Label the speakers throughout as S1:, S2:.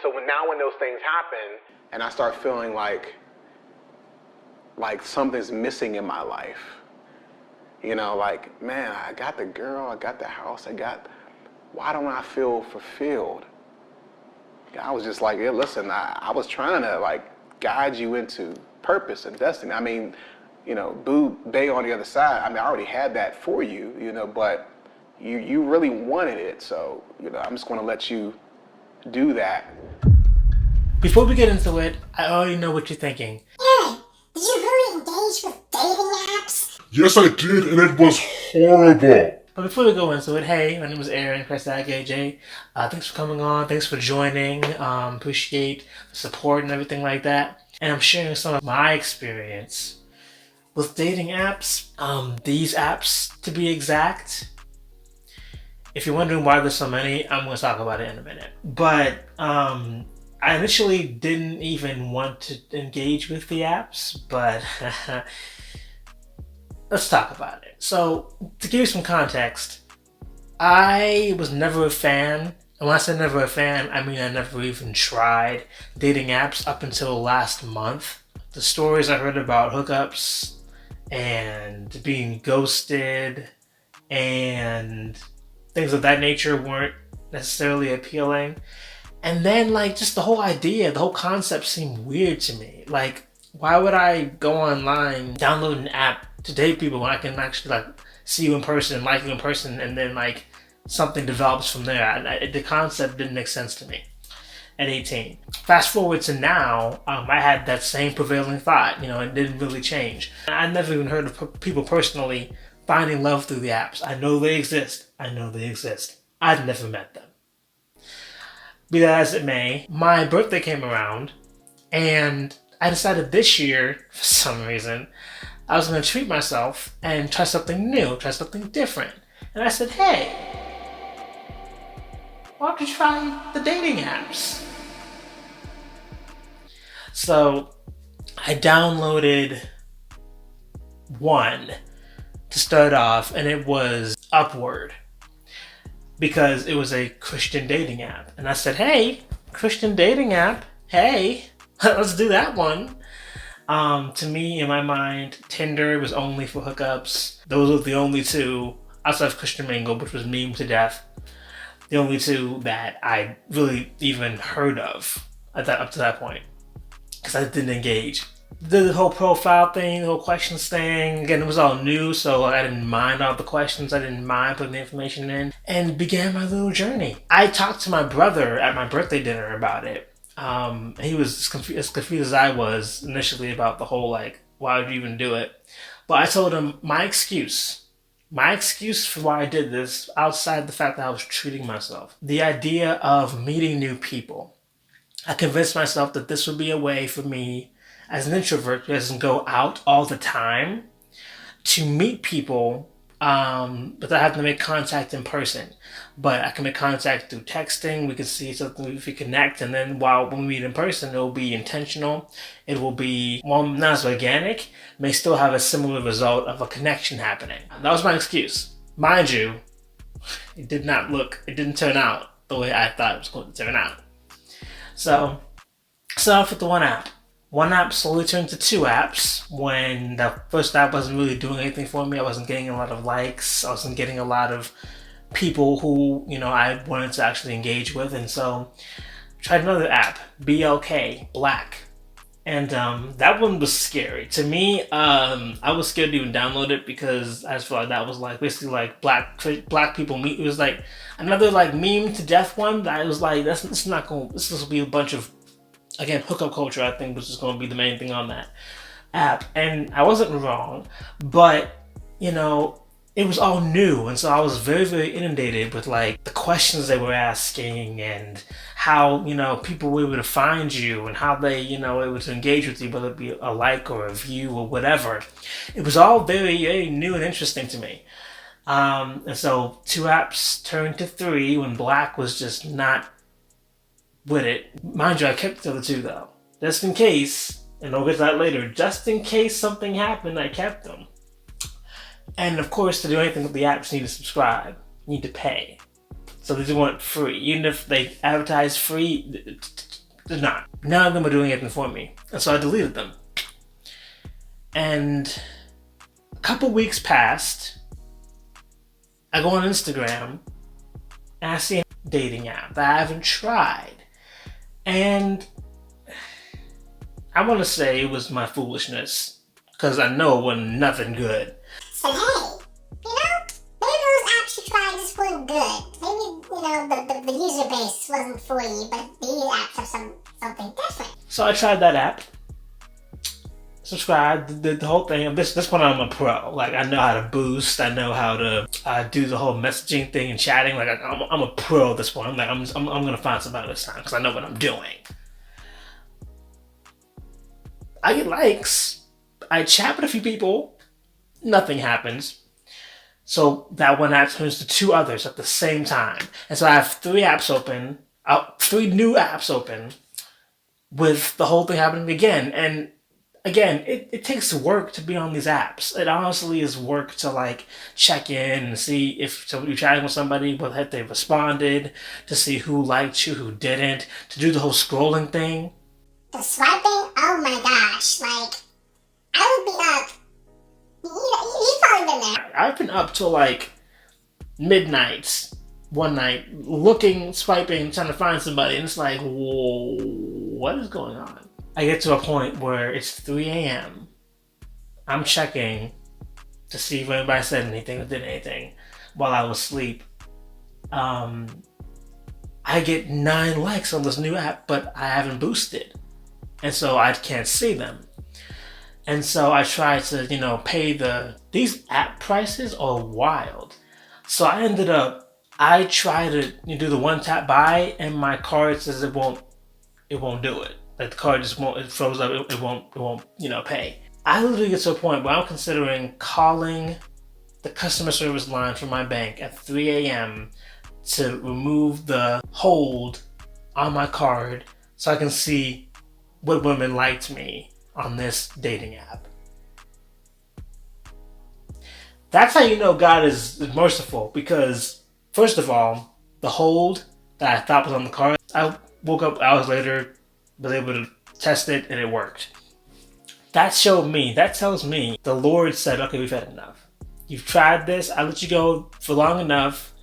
S1: So now when those things happen, and I start feeling like something's missing in my life, you know, like, man, I got the girl, I got the house, why don't I feel fulfilled? I was just like, yeah, listen, I was trying to like guide you into purpose and destiny. I mean, you know, boo, bae on the other side. I mean, I already had that for you, you know, but you really wanted it. So, you know, I'm just going to let you do that.
S2: Before we get into it, I already know what you're thinking.
S3: Aaron, did you really engage with dating apps?
S4: Yes, I did, and it was horrible.
S2: But before we go into it, hey, my name is Aaron, AJ. Thanks for coming on. Thanks for joining. Appreciate the support and everything like that. And I'm sharing some of my experience with dating apps. These apps, to be exact. If you're wondering why there's so many, I'm going to talk about it in a minute. But I initially didn't even want to engage with the apps, but let's talk about it. So, to give you some context, I was never a fan. And when I say never a fan, I mean I never even tried dating apps up until last month. The stories I heard about hookups and being ghosted and things of that nature weren't necessarily appealing. And then, like, just the whole idea, the whole concept seemed weird to me. Like, why would I go online, download an app to date people when I can actually, like, see you in person, like you in person, and then, like, something develops from there? The concept didn't make sense to me at 18. Fast forward to now, I had that same prevailing thought. You know, it didn't really change. I never even heard of people personally finding love through the apps. I know they exist. I've never met them. Be that as it may, my birthday came around, and I decided this year, for some reason, I was going to treat myself and try something new, try something different. And I said, hey, why don't you try the dating apps? So I downloaded one to start off, and it was Upward, because it was a Christian dating app. And I said, hey, Christian dating app, hey, let's do that one. To me, in my mind, Tinder was only for hookups. Those were the only two, outside of Christian Mingle, which was meme to death, the only two that I really even heard of up to that point, because I didn't engage. The whole profile thing, the whole questions thing, again, it was all new, so I didn't mind all the questions. I didn't mind putting the information in, and began my little journey. I talked to my brother at my birthday dinner about it. He was as confused as I was initially about the whole, like, why would you even do it? But I told him my excuse for why I did this, outside the fact that I was treating myself, the idea of meeting new people. I convinced myself that this would be a way for me, as an introvert who doesn't go out all the time, to meet people without having to make contact in person. But I can make contact through texting, we can see something, if we connect, and then when we meet in person, it will be intentional. It will be, well, not as organic, may still have a similar result of a connection happening. That was my excuse. Mind you, it didn't turn out the way I thought it was going to turn out. So, start off with the one app. One app slowly turned to two apps. When the first app wasn't really doing anything for me, I wasn't getting a lot of likes, I wasn't getting a lot of people who, you know, I wanted to actually engage with, and so tried another app, BLK, Black. And that one was scary. To me, I was scared to even download it, because I just felt like that was like basically like black people meet. It was like another like meme to death one that I was like, this will be a bunch of, again, hookup culture, I think, which is going to be the main thing on that app. And I wasn't wrong, but, you know, it was all new. And so I was very, very inundated with, like, the questions they were asking and how, you know, people were able to find you and how they, you know, were able to engage with you, whether it be a like or a view or whatever. It was all very, very new and interesting to me. And so two apps turned to three when Black was just not with it. Mind you, I kept the other two though, just in case, and I'll get to that later, just in case something happened, I kept them. And of course, to do anything with the apps, you need to subscribe, you need to pay. So these weren't free. Even if they advertised free, they're not. None of them are doing anything for me. And so I deleted them. And a couple weeks passed. I go on Instagram and I see a dating app that I haven't tried. And I want to say it was my foolishness, because I know it wasn't nothing good.
S3: Said, hey, maybe those apps you tried just weren't good. Maybe, the user base wasn't for you, but these apps have something different.
S2: So I tried that app. Subscribed, did the whole thing. This one I'm a pro. Like, I know how to boost. I know how to do the whole messaging thing and chatting. Like, I'm a pro at this one. I'm like, I'm gonna find somebody this time because I know what I'm doing. I get likes. I chat with a few people. Nothing happens. So that one app turns to two others at the same time. And so I have three new apps open with the whole thing happening again. And again, it takes work to be on these apps. It honestly is work to like check in and see if you're chatting with somebody, whether they responded, to see who liked you, who didn't, to do the whole scrolling thing.
S3: The swiping, oh my gosh, like, I would be up. You've probably been there.
S2: I've been up till like midnight one night, looking, swiping, trying to find somebody, and it's like, whoa, what is going on? I get to a point where it's 3 a.m. I'm checking to see if anybody said anything or did anything while I was asleep. I get 9 likes on this new app, but I haven't boosted. And so I can't see them. And so I try to, pay these app prices are wild. So I try to do the one tap buy, and my card says it won't do it. Like, the card just won't, it froze up, it won't, pay. I literally get to a point where I'm considering calling the customer service line for my bank at 3 a.m. to remove the hold on my card so I can see what women liked me on this dating app. That's how you know God is merciful, because first of all, the hold that I thought was on the card, I woke up hours later, was able to test it, and it worked. That tells me the Lord said, okay, we've had enough. You've tried this, I let you go for long enough.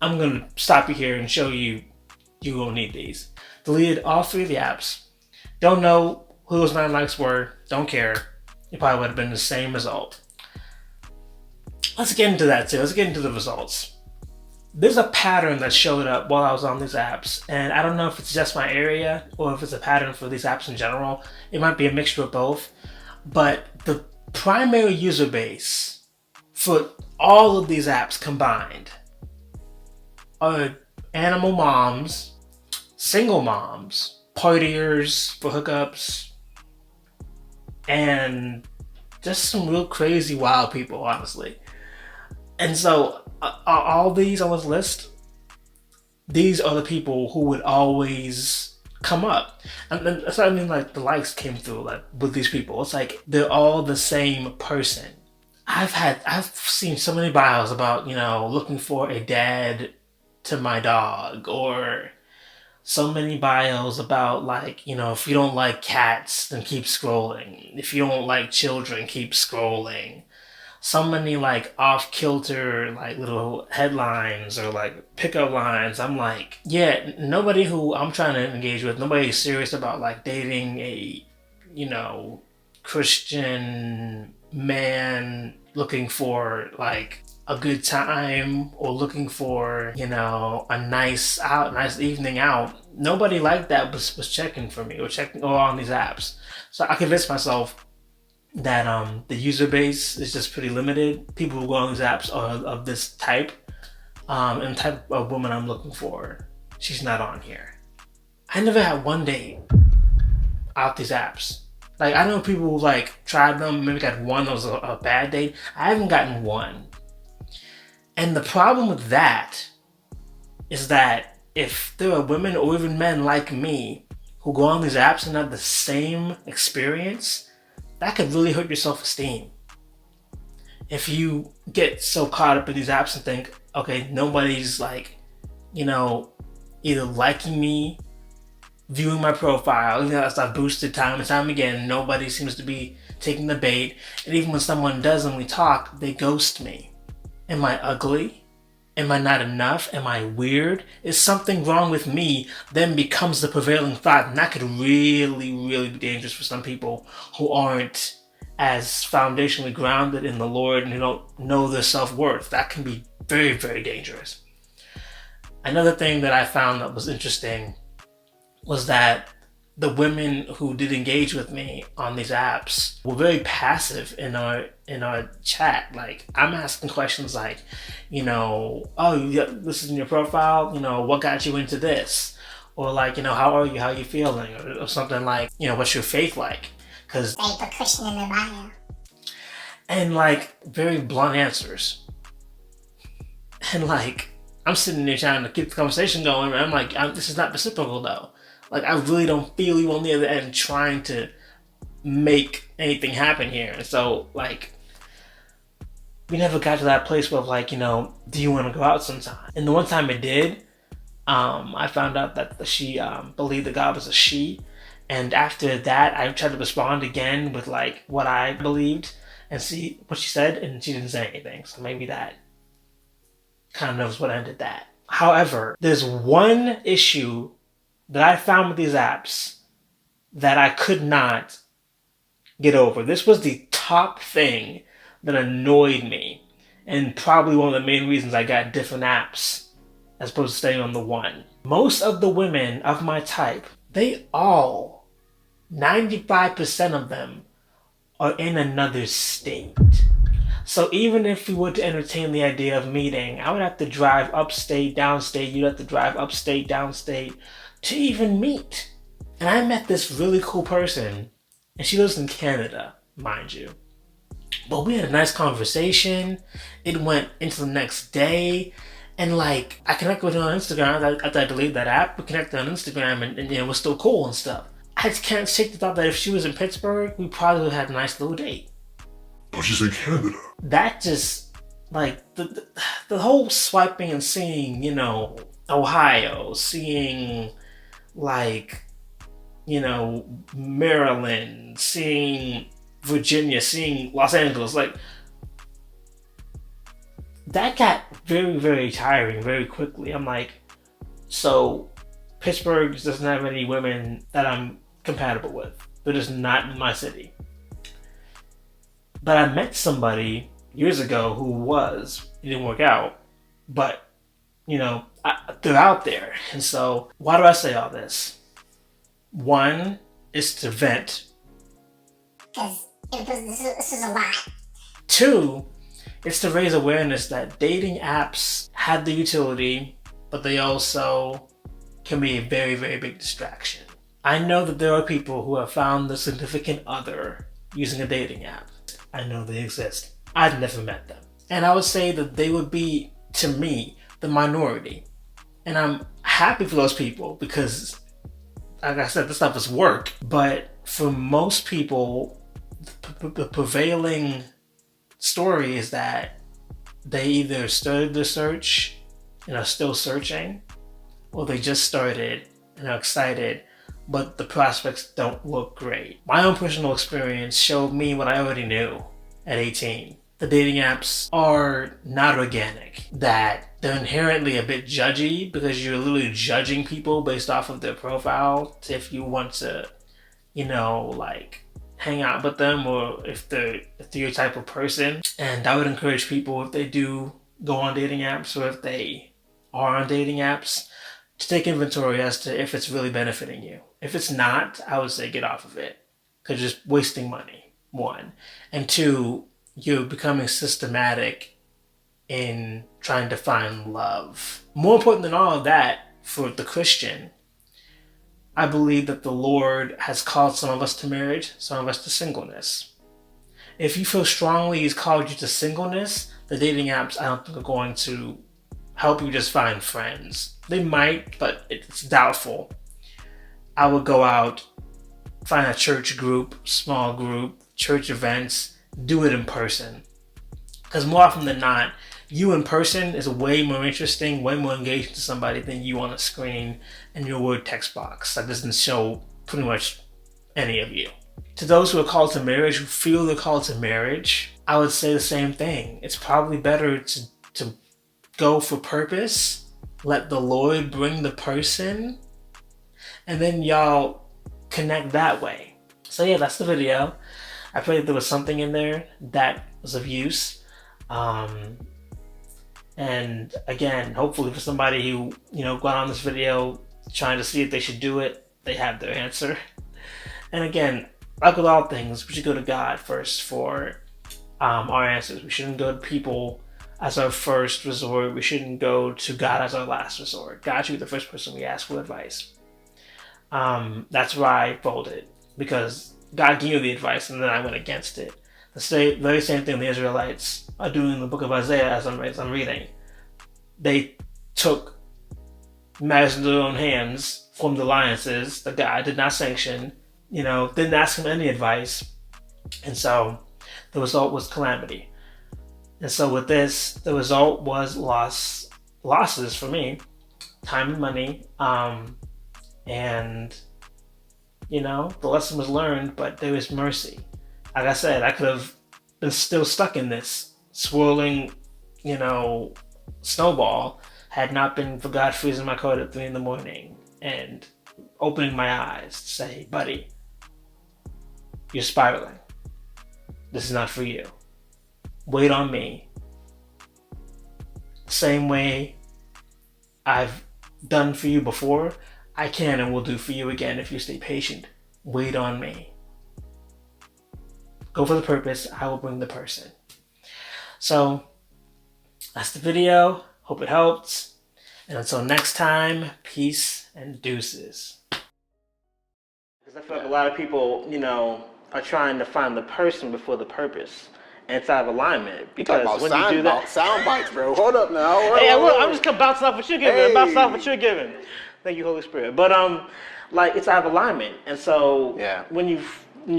S2: I'm gonna stop you here and show you won't need these. Deleted all 3 of the apps. Don't know who those 9 likes were, don't care. It probably would have been the same result. Let's get into that too. Let's get into the results. There's a pattern that showed up while I was on these apps, and I don't know if it's just my area or if it's a pattern for these apps in general. It might be a mixture of both, but the primary user base for all of these apps combined are animal moms, single moms, partiers for hookups, and just some real crazy wild people, honestly. And so all these on this list, these are the people who would always come up. And that's what I mean, like, the likes came through, like, with these people. It's like they're all the same person. I've seen so many bios about, looking for a dad to my dog, or so many bios about, like, if you don't like cats, then keep scrolling. If you don't like children, keep scrolling. So many, like, off-kilter, like, little headlines or, like, pickup lines. I'm like, yeah, nobody who I'm trying to engage with, nobody's serious about, like, dating a, Christian man looking for, like, a good time, or looking for, a nice evening out. Nobody like that was checking for me, or on these apps. So I convinced myself that the user base is just pretty limited. People who go on these apps are of this type, and the type of woman I'm looking for, she's not on here. I never had one date out these apps. Like, I know people who, like, tried them, maybe got one that was a bad date. I haven't gotten one. And the problem with that is that if there are women or even men like me who go on these apps and have the same experience, that could really hurt your self-esteem. If you get so caught up in these apps and think, okay, nobody's, like, either liking me, viewing my profile, even though I've boosted time and time again, nobody seems to be taking the bait. And even when someone does and we talk, they ghost me. Am I ugly? Am I not enough? Am I weird? Is something wrong with me? Then becomes the prevailing thought, and that could really, really be dangerous for some people who aren't as foundationally grounded in the Lord and who don't know their self-worth. That can be very, very dangerous. Another thing that I found that was interesting was that the women who did engage with me on these apps were very passive in our chat. Like, I'm asking questions like, oh, this is in your profile, what got you into this? Or like, how are you? How are you feeling? Or something like, what's your faith like? Because
S3: they put Christian in their bio.
S2: And like, very blunt answers. And like, I'm sitting there trying to keep the conversation going, and I'm like, this is not reciprocal though. Like, I really don't feel you on the other end trying to make anything happen here. And so, like, we never got to that place where, like, do you want to go out sometime? And the one time it did, I found out that she believed that God was a she. And after that, I tried to respond again with, like, what I believed and see what she said, and she didn't say anything. So maybe that kind of knows what ended that. However, there's one issue that I found with these apps that I could not get over. This was the top thing that annoyed me, and probably one of the main reasons I got different apps as opposed to staying on the one. Most of the women of my type, they all, 95% of them, are in another state. So even if we were to entertain the idea of meeting, I would have to drive upstate, downstate, you'd have to drive upstate, downstate, to even meet. And I met this really cool person, and she lives in Canada, mind you. But we had a nice conversation. It went into the next day, and like, I connected with her on Instagram. After I deleted that app, we connected on Instagram, and it was still cool and stuff. I just can't shake the thought that if she was in Pittsburgh, we probably would have had a nice little date.
S4: But she's in Canada.
S2: That just, like, the whole swiping and seeing, Ohio, seeing, like, Maryland, seeing Virginia, seeing Los Angeles, like, that got very, very tiring very quickly. I'm like, so Pittsburgh doesn't have any women that I'm compatible with. They're just not in my city. But I met somebody years ago who it didn't work out, but, they're out there. And so, why do I say all this? One is to vent.
S3: Because this is a lot.
S2: Two, it's to raise awareness that dating apps have the utility, but they also can be a very, very big distraction. I know that there are people who have found the significant other using a dating app. I know they exist. I've never met them. And I would say that they would be, to me, the minority. And I'm happy for those people because, like I said, this stuff is work. But for most people, the prevailing story is that they either started the search and are still searching, or they just started and are excited, but the prospects don't look great. My own personal experience showed me what I already knew at 18. The dating apps are not organic, that they're inherently a bit judgy because you're literally judging people based off of their profile if you want to, like, hang out with them, or if they're your type of person. And I would encourage people, if they do go on dating apps, or if they are on dating apps, to take inventory as to if it's really benefiting you. If it's not, I would say get off of it, because you're just wasting money, one. And two, you're becoming systematic in trying to find love. More important than all of that, for the Christian, I believe that the Lord has called some of us to marriage, some of us to singleness. If you feel strongly He's called you to singleness, the dating apps, I don't think, are going to help you just find friends. They might, but it's doubtful. I would go out, find a church group, small group, church events, do it in person. Because more often than not, You in person is way more interesting, way more engaging to somebody than you on a screen and your word text box that doesn't show pretty much any of you. To those who are called to marriage, who feel they're called to marriage, I would say the same thing. It's probably better to go for purpose, let the Lord bring the person, and then y'all connect that way. So yeah, that's the video. I pray that there was something in there that was of use. And again, hopefully for somebody who, got on this video trying to see if they should do it, they have their answer. And again, like with all things, we should go to God first for our answers. We shouldn't go to people as our first resort. We shouldn't go to God as our last resort. God should be the first person we ask for advice. That's why I folded, because God gave me the advice and then I went against it. The very same thing the Israelites are doing in the book of Isaiah as I'm reading. They took matters into their own hands, formed alliances that God did not sanction, didn't ask him any advice. And so the result was calamity. And so with this, the result was losses for me, time and money. And, the lesson was learned, but there was mercy. Like I said, I could have been still stuck in this swirling, snowball had not been for God freezing my code at 3 a.m. and opening my eyes to say, buddy, you're spiraling. This is not for you. Wait on me. Same way I've done for you before, I can and will do for you again if you stay patient. Wait on me. Go for the purpose, I will bring the person. So, that's the video. Hope it helped. And until next time, peace and deuces. Because I feel like a lot of people, are trying to find the person before the purpose. And it's out of alignment. Because when you do that...
S1: sound bites, bro. Hold up now.
S2: Hey, look, I'm just bouncing off what you're giving. I'm bouncing off what you're giving. Thank you, Holy Spirit. But, it's out of alignment. And so, when you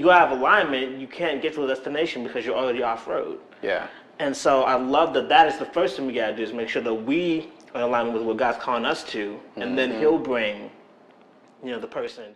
S2: go out of alignment, you can't get to the destination because you're already off-road.
S1: Yeah.
S2: And so I love that is the first thing we gotta do, is make sure that we are in alignment with what God's calling us to, and then He'll bring, the person.